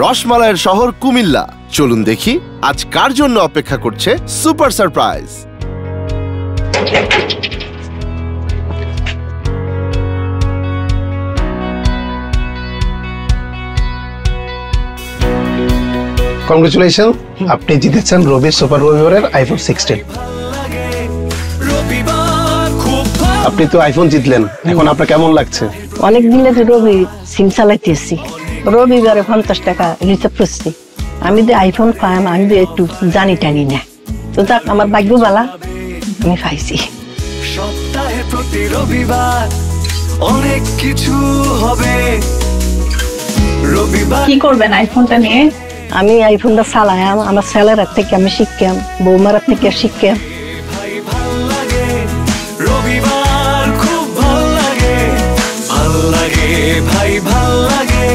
রসমালাইয়ের শহর কুমিল্লা। চলুন দেখি আজ কার জন্য অপেক্ষা করছে সুপার সারপ্রাইজ। কংগ্রেচুলেশন, আপনি জিতেছেন রবি সুপার রবিবারের আইফোন 16। আপনি তো আইফোন জিতলেন, এখন আপনার কেমন লাগছে? অনেক দিন ধরে রবি সিম চালাইতেছি, রবিবারে 50 টাকা রিচার্জ করছি। আমি যে আইফোন পাইম আমি যে একটু জানি টানি না, তো যাক আমার ভাগ্য বালা, আমি পাইছি। সপ্তাহে প্রতি রবিবার অনেক কিছু হবে। রবিবার কি করবেন আইফোনটা নিয়ে? আমি আইফোনটা চালাম, আমার ছেলের থেকে আমি শিখতাম, বৌমার থেকে শিখতাম। ভাই ভাল লাগে, রবিবার খুব ভাল লাগে, ভাল লাগে ভাই ভাল লাগে।